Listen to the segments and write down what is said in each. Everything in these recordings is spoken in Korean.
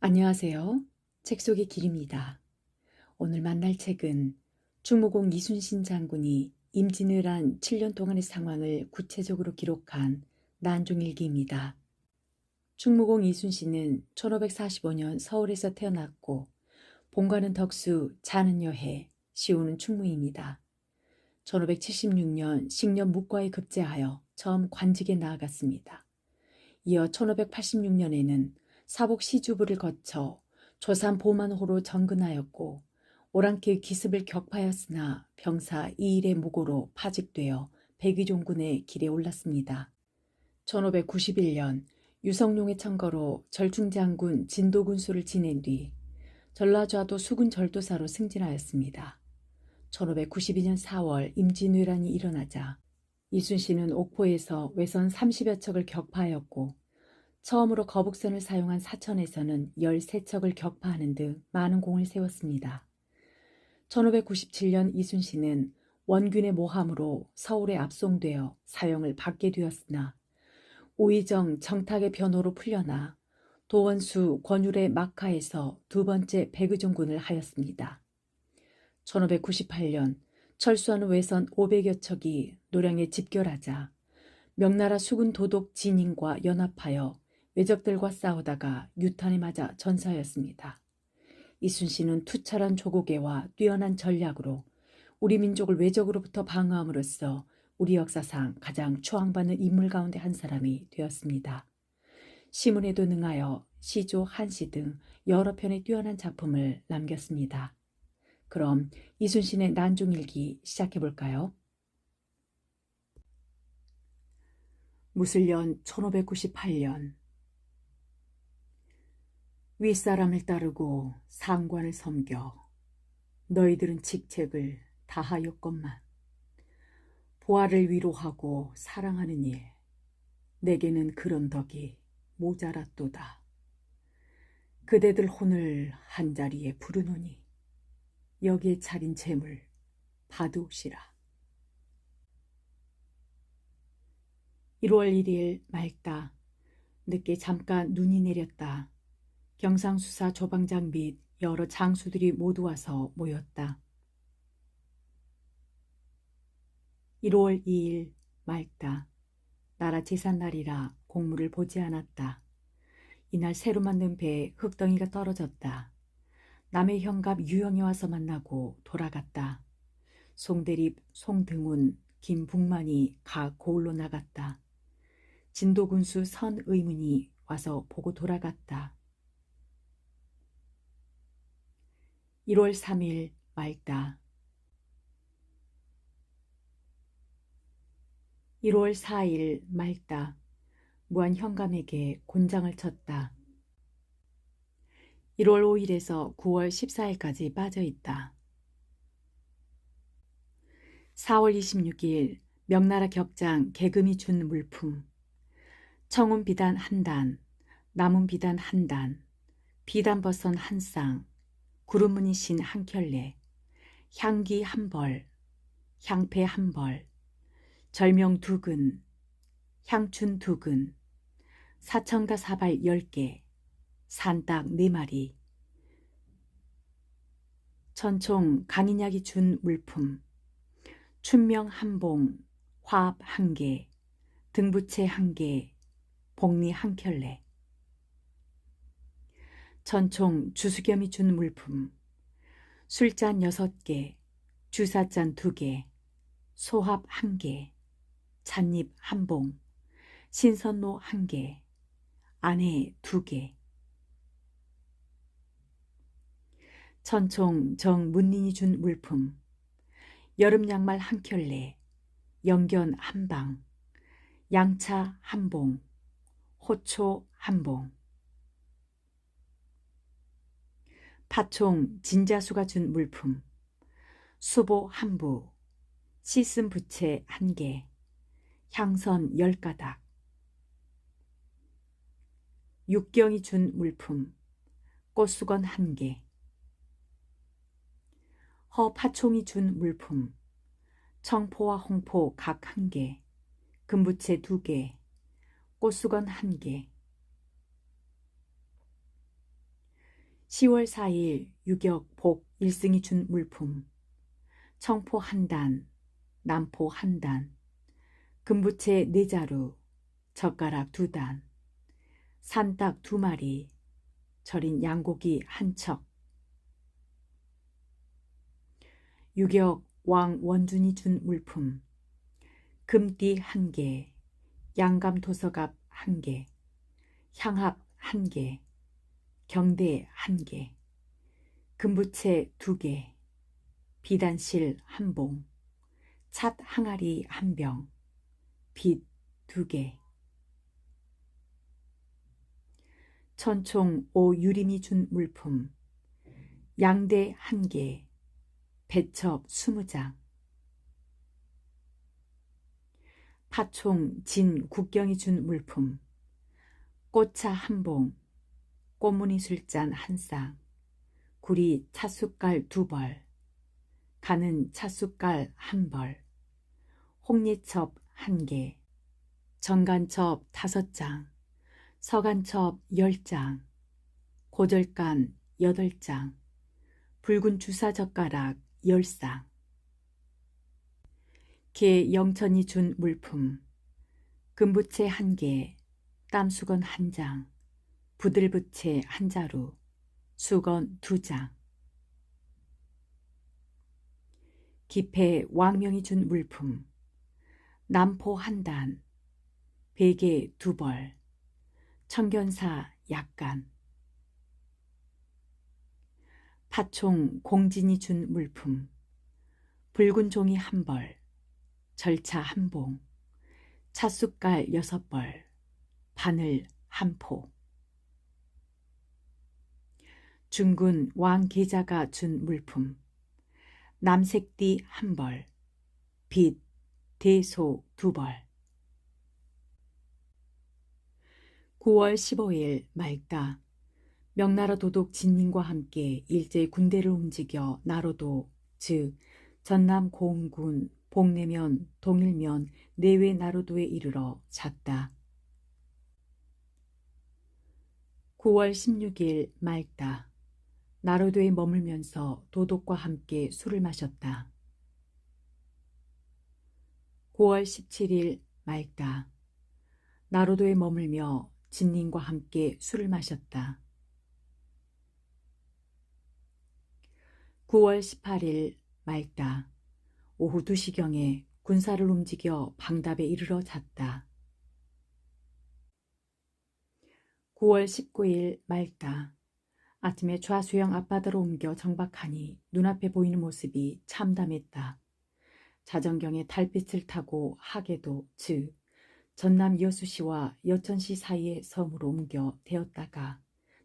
안녕하세요. 책 속의 길입니다. 오늘 만날 책은 충무공 이순신 장군이 임진왜란 7년 동안의 상황을 구체적으로 기록한 난중일기입니다. 충무공 이순신은 1545년 서울에서 태어났고 본가는 덕수, 자는 여해, 시우는 충무입니다. 1576년 식년 묵과에 급제하여 처음 관직에 나아갔습니다. 이어 1586년에는 사복 시주부를 거쳐 조산 보만호로 정근하였고 오랑캐의 기습을 격파하였으나 병사 이일의 무고로 파직되어 백의종군의 길에 올랐습니다. 1591년 유성룡의 청거로 절충장군 진도군수를 지낸 뒤 전라좌도 수군 절도사로 승진하였습니다. 1592년 4월 임진왜란이 일어나자 이순신은 옥포에서 외선 30여 척을 격파하였고 처음으로 거북선을 사용한 사천에서는 13척을 격파하는 등 많은 공을 세웠습니다. 1597년 이순신은 원균의 모함으로 서울에 압송되어 사형을 받게 되었으나 오이정 정탁의 변호로 풀려나 도원수 권율의 막하에서 두 번째 백의종군을 하였습니다. 1598년 철수하는 외선 500여 척이 노량에 집결하자 명나라 수군 도독 진인과 연합하여 외적들과 싸우다가 유탄에 맞아 전사하였습니다. 이순신은 투철한 조국애와 뛰어난 전략으로 우리 민족을 외적으로부터 방어함으로써 우리 역사상 가장 추앙받는 인물 가운데 한 사람이 되었습니다. 시문에도 능하여 시조, 한시 등 여러 편의 뛰어난 작품을 남겼습니다. 그럼 이순신의 난중일기 시작해볼까요? 무술년 1598년 윗사람을 따르고 상관을 섬겨 너희들은 직책을 다하였건만 보아를 위로하고 사랑하는 일 내게는 그런 덕이 모자랐도다. 그대들 혼을 한자리에 부르노니 여기에 차린 재물 받으옵시라. 1월 1일 맑다. 늦게 잠깐 눈이 내렸다. 경상수사 조방장 및 여러 장수들이 모두 와서 모였다. 1월 2일 맑다. 나라 제삿날이라 공무를 보지 않았다. 이날 새로 만든 배에 흙덩이가 떨어졌다. 남의 현갑 유영이 와서 만나고 돌아갔다. 송대립, 송등운, 김북만이 각 고을로 나갔다. 진도군수 선의문이 와서 보고 돌아갔다. 1월 3일 맑다. 1월 4일 맑다. 무한 현감에게 곤장을 쳤다. 1월 5일에서 9월 14일까지 빠져있다. 4월 26일 명나라 격장 계금이 준 물품 청운 비단 한 단, 남은 비단 한 단, 비단버선 한 쌍, 구름무늬 신 한 켤레, 향기 한 벌, 향패 한 벌, 절명 두 근, 향춘 두 근, 사청가 사발 10개, 산딱 4마리, 천총 강인약이 준 물품, 춘명 한 봉, 화합 한 개, 등부채 한 개, 복리 한 켤레, 천총 주수겸이 준 물품, 술잔 6개, 주사잔 2개, 소합 1개, 잣잎 한 봉, 신선로 1개, 안에 2개, 천총 정문린이 준 물품, 여름 양말 한 켤레, 영견 한 방, 양차 한 봉, 호초 한 봉, 파총 진자수가 준 물품, 수보 한 부, 씻은 부채 1개, 향선 10가닥, 육경이 준 물품, 꽃수건 1개, 허파총이 준 물품, 청포와 홍포 각 1개, 금부채 2개, 꽃수건 1개, 10월 4일 유격 복 1승이 준 물품. 청포 한 단, 남포 한 단, 금부채 4자루, 젓가락 2단, 산닭 2마리, 절인 양고기 1척. 유격 왕 원준이 준 물품. 금띠 1개, 양감 도서갑 1개, 향합 1개, 경대 1개, 금부채 2개, 비단실 1봉, 찻 항아리 1병, 빗 2개. 천총 오유림이 준 물품. 양대 1개, 배첩 20장. 파총 진 국경이 준 물품. 꽃차 1봉, 꽃무늬 술잔 1쌍, 구리 찻숟갈 2벌, 가는 찻숟갈 1벌, 홍리첩 1개, 정간첩 5장, 서간첩 10장, 고절간 8장, 붉은 주사젓가락 10쌍. 개 영천이 준 물품. 금부채 1개, 땀수건 1장, 부들부채 1자루, 수건 2장. 기패 왕명이 준 물품. 남포 1단, 베개 2벌, 청견사 약간. 파총 공진이 준 물품. 붉은 종이 1벌, 절차 1봉, 찻숟갈 6벌, 바늘 1포. 중군 왕계자가 준 물품. 남색띠 1벌, 빗, 대소 2벌. 9월 15일 맑다. 명나라 도독 진님과 함께 일제히 군대를 움직여 나로도, 즉 전남 고흥군 복내면 동일면 내외 나로도에 이르러 잤다. 9월 16일 맑다. 나로도에 머물면서 도독과 함께 술을 마셨다. 9월 17일 맑다. 나로도에 머물며 진님과 함께 술을 마셨다. 9월 18일 맑다. 오후 2시경에 군사를 움직여 방답에 이르러 잤다. 9월 19일 맑다. 아침에 좌수영 앞바다로 옮겨 정박하니 눈앞에 보이는 모습이 참담했다. 자정경에 달빛을 타고 하계도, 즉 전남 여수시와 여천시 사이의 섬으로 옮겨 되었다가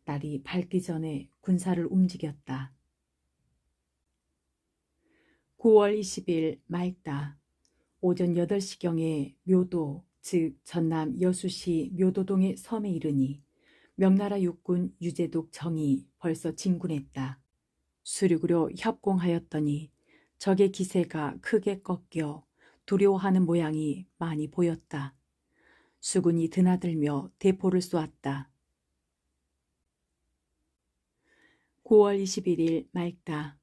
날이 밝기 전에 군사를 움직였다. 9월 20일 맑다. 오전 8시경에 묘도, 즉 전남 여수시 묘도동의 섬에 이르니 명나라 육군 유재독 정이 벌써 진군했다. 수륙으로 협공하였더니 적의 기세가 크게 꺾여 두려워하는 모양이 많이 보였다. 수군이 드나들며 대포를 쏘았다. 9월 21일 맑다.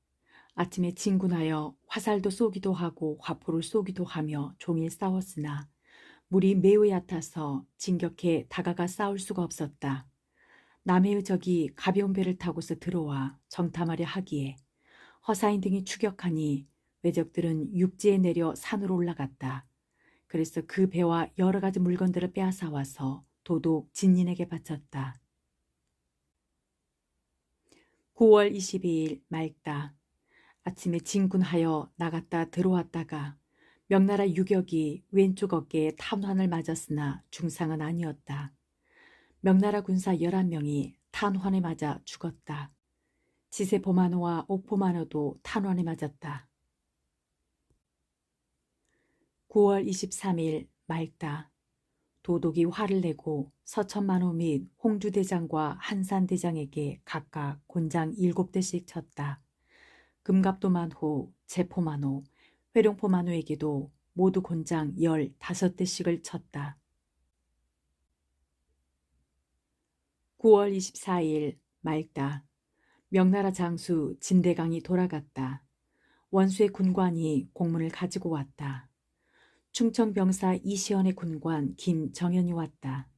아침에 진군하여 화살도 쏘기도 하고 화포를 쏘기도 하며 종일 싸웠으나 물이 매우 얕아서 진격해 다가가 싸울 수가 없었다. 남해의 적이 가벼운 배를 타고서 들어와 정탐하려 하기에 허사인 등이 추격하니 왜적들은 육지에 내려 산으로 올라갔다. 그래서 그 배와 여러 가지 물건들을 빼앗아 와서 도독 진인에게 바쳤다. 9월 22일 맑다. 아침에 진군하여 나갔다 들어왔다가 명나라 유격이 왼쪽 어깨에 탄환을 맞았으나 중상은 아니었다. 명나라 군사 11명이 탄환에 맞아 죽었다. 지세포마노와 옥포마노도 탄환에 맞았다. 9월 23일 맑다. 도독이 화를 내고 서천만호 및 홍주대장과 한산대장에게 각각 곤장 7대씩 쳤다. 금갑도만호, 제포만호, 회룡포만호에게도 모두 곤장 15대씩을 쳤다. 9월 24일 맑다. 명나라 장수 진대강이 돌아갔다. 원수의 군관이 공문을 가지고 왔다. 충청병사 이시연의 군관 김정연이 왔다.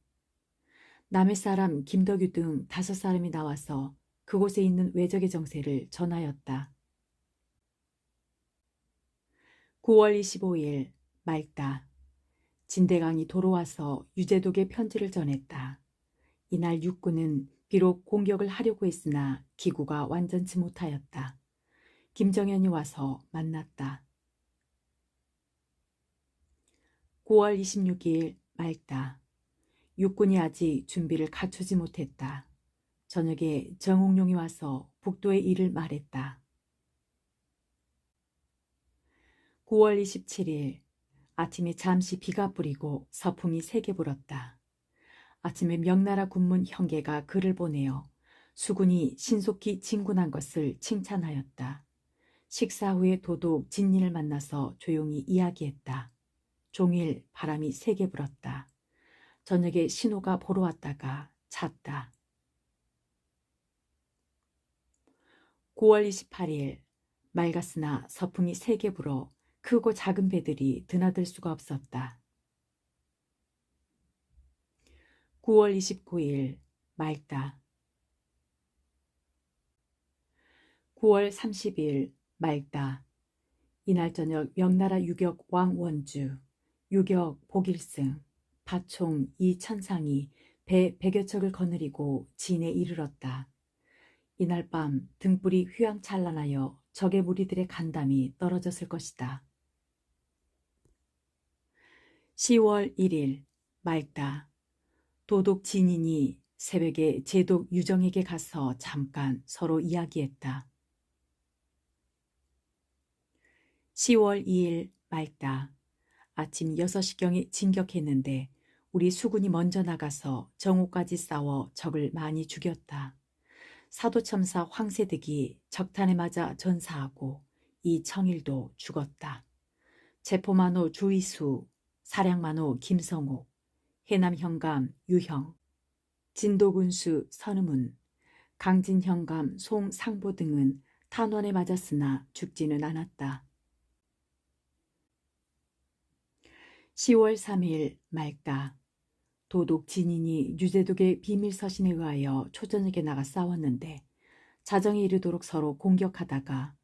남해 사람 김덕유 등 5사람이 나와서 그곳에 있는 왜적의 정세를 전하였다. 9월 25일 맑다. 진대강이 도로와서 유재독에 편지를 전했다. 이날 육군은 비록 공격을 하려고 했으나 기구가 완전치 못하였다. 김정연이 와서 만났다. 9월 26일 맑다. 육군이 아직 준비를 갖추지 못했다. 저녁에 정옥룡이 와서 북도의 일을 말했다. 9월 27일 아침에 잠시 비가 뿌리고 서풍이 세게 불었다. 아침에 명나라 군문 형계가 글을 보내어 수군이 신속히 진군한 것을 칭찬하였다. 식사 후에 도독 진인을 만나서 조용히 이야기했다. 종일 바람이 세게 불었다. 저녁에 신호가 보러 왔다가 잤다. 9월 28일 맑았으나 서풍이 세게 불어 크고 작은 배들이 드나들 수가 없었다. 9월 29일 맑다. 9월 30일 맑다. 이날 저녁 명나라 유격 왕원주, 유격 복일승, 파총 이천상이 배 100여 척을 거느리고 진에 이르렀다. 이날 밤 등불이 휘황찬란하여 적의 무리들의 간담이 떨어졌을 것이다. 10월 1일 맑다. 도독 진인이 새벽에 제독 유정에게 가서 잠깐 서로 이야기했다. 10월 2일 맑다. 아침 6시경에 진격했는데 우리 수군이 먼저 나가서 정오까지 싸워 적을 많이 죽였다. 사도첨사 황세득이 적탄에 맞아 전사하고 이청일도 죽었다. 제포만호 주의수, 사량만호 김성옥, 해남현감 유형, 진도군수 선음운, 강진현감 송상보 등은 탄원에 맞았으나 죽지는 않았다. 10월 3일 맑다. 도독 진인이 유재독의 비밀서신에 의하여 초저녁에 나가 싸웠는데 자정에 이르도록 서로 공격하다가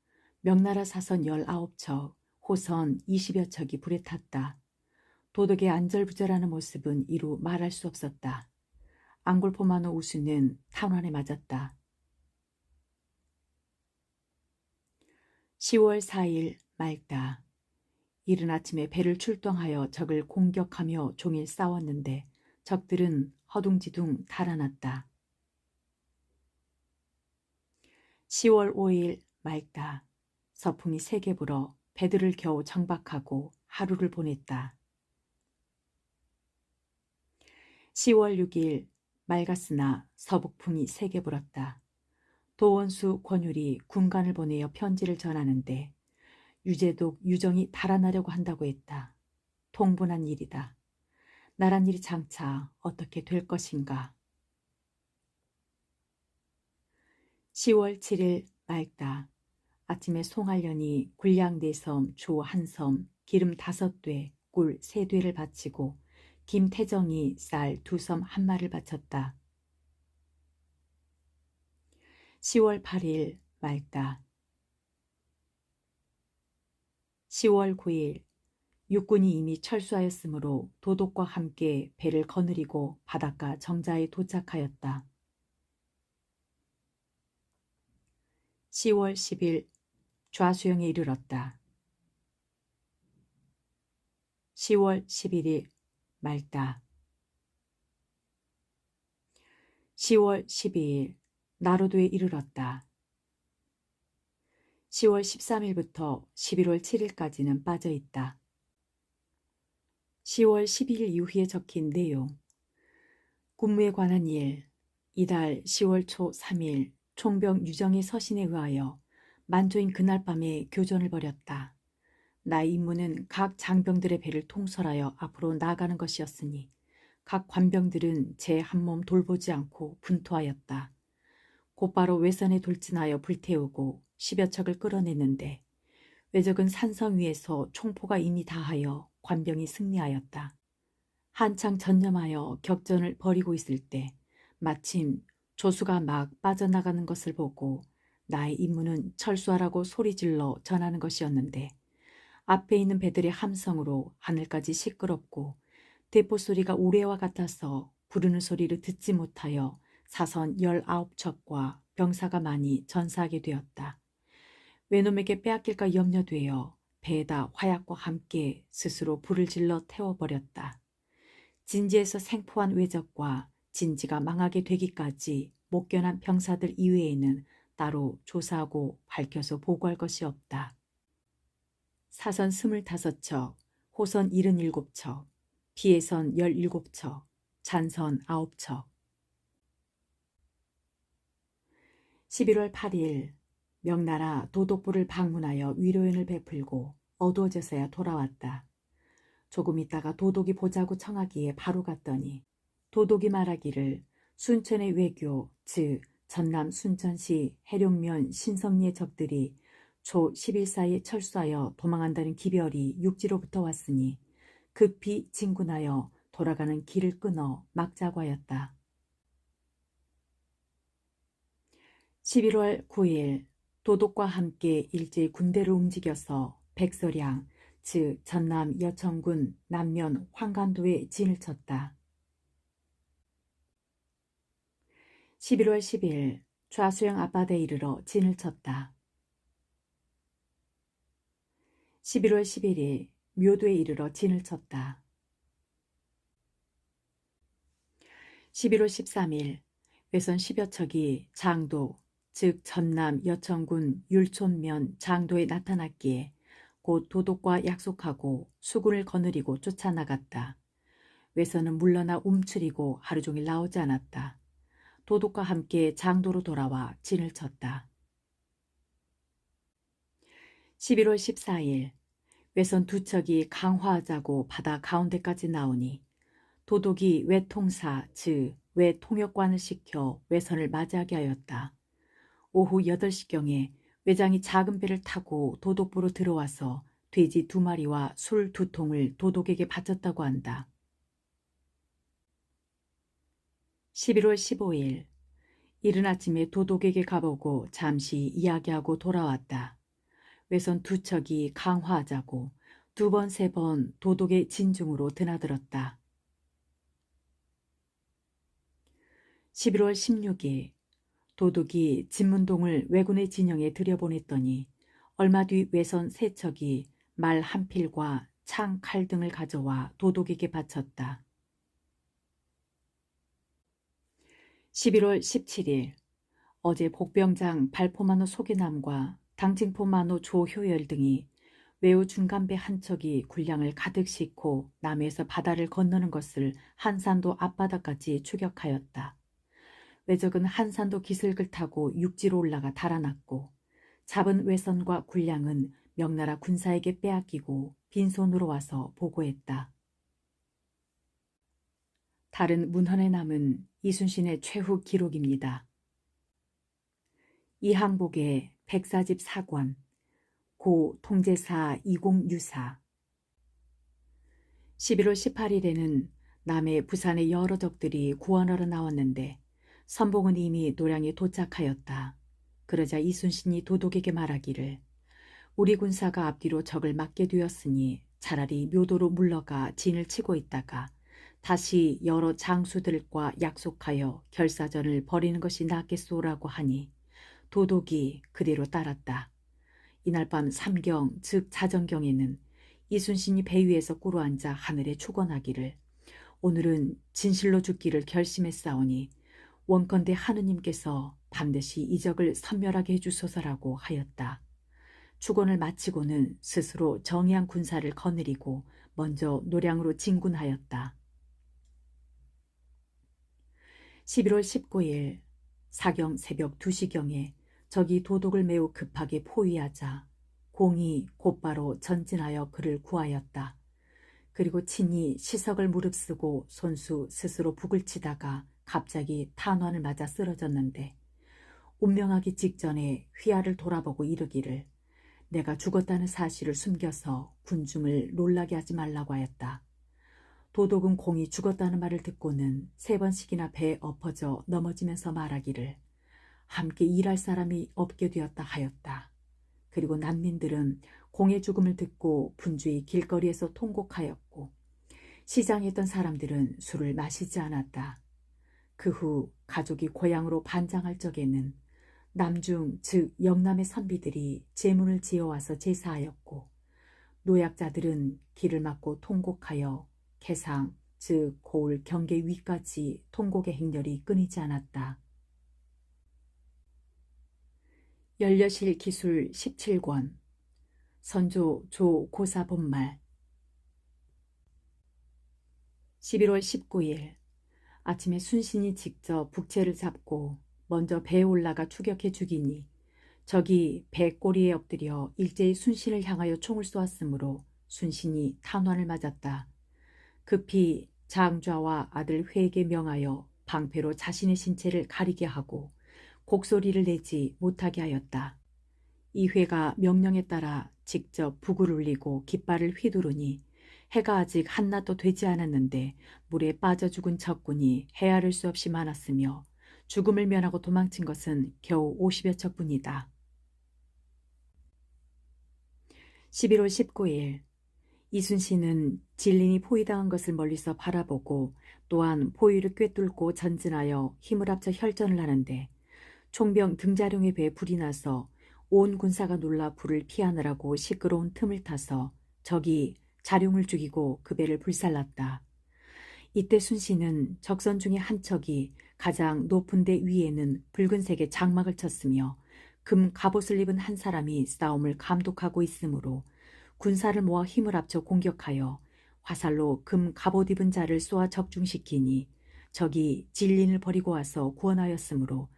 명나라 사선 19척, 호선 20여 척이 불에 탔다. 도독의 안절부절하는 모습은 이루 말할 수 없었다. 앙골포만호 우수는 탄환에 맞았다. 10월 4일 맑다. 이른 아침에 배를 출동하여 적을 공격하며 종일 싸웠는데 적들은 허둥지둥 달아났다. 10월 5일 맑다. 서풍이 세게 불어 배들을 겨우 정박하고 하루를 보냈다. 10월 6일 맑았으나 서북풍이 세게 불었다. 도원수 권율이 군관을 보내어 편지를 전하는데 유재독 유정이 달아나려고 한다고 했다. 통분한 일이다. 나란 일이 장차 어떻게 될 것인가. 10월 7일 맑다. 아침에 송할련이 군량 4섬, 조 1섬, 기름 5돼, 꿀 3되를 바치고 김태정이 쌀 2섬 1마를 바쳤다. 10월 8일 맑다. 10월 9일 육군이 이미 철수하였으므로 도독과 함께 배를 거느리고 바닷가 정자에 도착하였다. 10월 10일 좌수영에 이르렀다. 10월 11일 맑다. 10월 12일 나로도에 이르렀다. 10월 13일부터 11월 7일까지는 빠져있다. 10월 12일 이후에 적힌 내용. 군무에 관한 일. 이달 10월 초 3일 총병 유정의 서신에 의하여 만조인 그날 밤에 교전을 벌였다. 나의 임무는 각 장병들의 배를 통솔하여 앞으로 나아가는 것이었으니 각 관병들은 제 한 몸 돌보지 않고 분투하였다. 곧바로 외선에 돌진하여 불태우고 10여 척을 끌어냈는데 외적은 산성 위에서 총포가 이미 다하여 관병이 승리하였다. 한창 전념하여 격전을 벌이고 있을 때 마침 조수가 막 빠져나가는 것을 보고 나의 임무는 철수하라고 소리질러 전하는 것이었는데 앞에 있는 배들의 함성으로 하늘까지 시끄럽고 대포 소리가 우레와 같아서 부르는 소리를 듣지 못하여 사선 19척과 병사가 많이 전사하게 되었다. 외놈에게 빼앗길까 염려되어 배에다 화약과 함께 스스로 불을 질러 태워버렸다. 진지에서 생포한 외적과 진지가 망하게 되기까지 목견한 병사들 이외에는 따로 조사하고 밝혀서 보고할 것이 없다. 사선 25척, 호선 77척, 비해선 17척, 잔선 9척. 11월 8일 명나라 도독부를 방문하여 위로연을 베풀고 어두워져서야 돌아왔다. 조금 있다가 도독이 보자고 청하기에 바로 갔더니 도독이 말하기를 순천의 외교, 즉 전남 순천시 해룡면 신성리의 적들이 초 10일 사이에 철수하여 도망한다는 기별이 육지로부터 왔으니 급히 진군하여 돌아가는 길을 끊어 막자고 하였다. 11월 9일 도독과 함께 일제히 군대를 움직여서 백서량, 즉 전남 여천군 남면 황간도에 진을 쳤다. 11월 10일 좌수영 앞바다에 이르러 진을 쳤다. 11월 11일 묘도에 이르러 진을 쳤다. 11월 13일 외선 10여 척이 장도, 즉 전남 여천군 율촌면 장도에 나타났기에 곧 도독과 약속하고 수군을 거느리고 쫓아나갔다. 외선은 물러나 움츠리고 하루 종일 나오지 않았다. 도독과 함께 장도로 돌아와 진을 쳤다. 11월 14일 외선 2척이 강화하자고 바다 가운데까지 나오니 도독이 외통사, 즉 외통역관을 시켜 외선을 맞이하게 하였다. 오후 8시경에 외장이 작은 배를 타고 도독부로 들어와서 돼지 2마리와 술 2통을 도독에게 바쳤다고 한다. 11월 15일 이른 아침에 도독에게 가보고 잠시 이야기하고 돌아왔다. 외선 2척이 강화하자고 2번, 3번 도독의 진중으로 드나들었다. 11월 16일 도독이 진문동을 왜군의 진영에 들여보냈더니 얼마 뒤 외선 3척이 말 한 필과 창, 칼 등을 가져와 도독에게 바쳤다. 11월 17일 어제 복병장 발포만호 소계남과 당징포만호 조효열 등이 외우 중간배 한 척이 군량을 가득 싣고 남해에서 바다를 건너는 것을 한산도 앞바다까지 추격하였다. 외적은 한산도 기슭을 타고 육지로 올라가 달아났고 잡은 외선과 군량은 명나라 군사에게 빼앗기고 빈손으로 와서 보고했다. 다른 문헌에 남은 이순신의 최후 기록입니다. 이항복의 백사집 사관, 고 통제사 이공유사. 11월 18일에는 남해 부산의 여러 적들이 구원하러 나왔는데 선봉은 이미 노량에 도착하였다. 그러자 이순신이 도독에게 말하기를 우리 군사가 앞뒤로 적을 막게 되었으니 차라리 묘도로 물러가 진을 치고 있다가 다시 여러 장수들과 약속하여 결사전을 벌이는 것이 낫겠소라고 하니 도독이 그대로 따랐다. 이날 밤 삼경 즉 자정경에는 이순신이 배 위에서 꿇어앉아 하늘에 축원하기를 오늘은 진실로 죽기를 결심했사오니 원컨대 하느님께서 반드시 이 적을 섬멸하게 해주소서라고 하였다. 축원을 마치고는 스스로 정의한 군사를 거느리고 먼저 노량으로 진군하였다. 11월 19일 사경 새벽 2시경에 적이 도독을 매우 급하게 포위하자 공이 곧바로 전진하여 그를 구하였다. 그리고 친히 시석을 무릅쓰고 손수 스스로 북을 치다가 갑자기 탄환을 맞아 쓰러졌는데 운명하기 직전에 휘하를 돌아보고 이르기를 내가 죽었다는 사실을 숨겨서 군중을 놀라게 하지 말라고 하였다. 도독은 공이 죽었다는 말을 듣고는 3번씩이나 배에 엎어져 넘어지면서 말하기를 함께 일할 사람이 없게 되었다 하였다. 그리고 난민들은 공의 죽음을 듣고 분주히 길거리에서 통곡하였고 시장에 있던 사람들은 술을 마시지 않았다. 그 후 가족이 고향으로 반장할 적에는 남중 즉 영남의 선비들이 제문을 지어와서 제사하였고 노약자들은 길을 막고 통곡하여 개상 즉 고을 경계 위까지 통곡의 행렬이 끊이지 않았다. 연려실 기술 17권 선조 조 고사 본말 11월 19일 아침에 순신이 직접 북채를 잡고 먼저 배에 올라가 추격해 죽이니 적이 배 꼬리에 엎드려 일제히 순신을 향하여 총을 쏘았으므로 순신이 탄환을 맞았다. 급히 장좌와 아들 회에게 명하여 방패로 자신의 신체를 가리게 하고 곡소리를 내지 못하게 하였다. 이 회가 명령에 따라 직접 북을 울리고 깃발을 휘두르니 해가 아직 한낮도 되지 않았는데 물에 빠져 죽은 적군이 헤아릴 수 없이 많았으며 죽음을 면하고 도망친 것은 겨우 50여 척뿐이다. 11월 19일 이순신은 진린이 포위당한 것을 멀리서 바라보고 또한 포위를 꿰뚫고 전진하여 힘을 합쳐 혈전을 하는데 총병 등자룡의 배에 불이 나서 온 군사가 놀라 불을 피하느라고 시끄러운 틈을 타서 적이 자룡을 죽이고 그 배를 불살랐다. 이때 순신은 적선 중에 한 척이 가장 높은 데 위에는 붉은색의 장막을 쳤으며 금 갑옷을 입은 한 사람이 싸움을 감독하고 있으므로 군사를 모아 힘을 합쳐 공격하여 화살로 금 갑옷 입은 자를 쏘아 적중시키니 적이 진린을 버리고 와서 구원하였으므로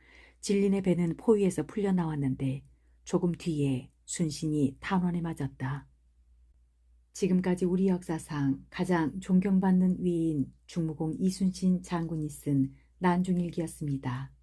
진린의 배는 포위에서 풀려나왔는데 조금 뒤에 순신이 탄환에 맞았다. 지금까지 우리 역사상 가장 존경받는 위인 중무공 이순신 장군이 쓴 난중일기였습니다.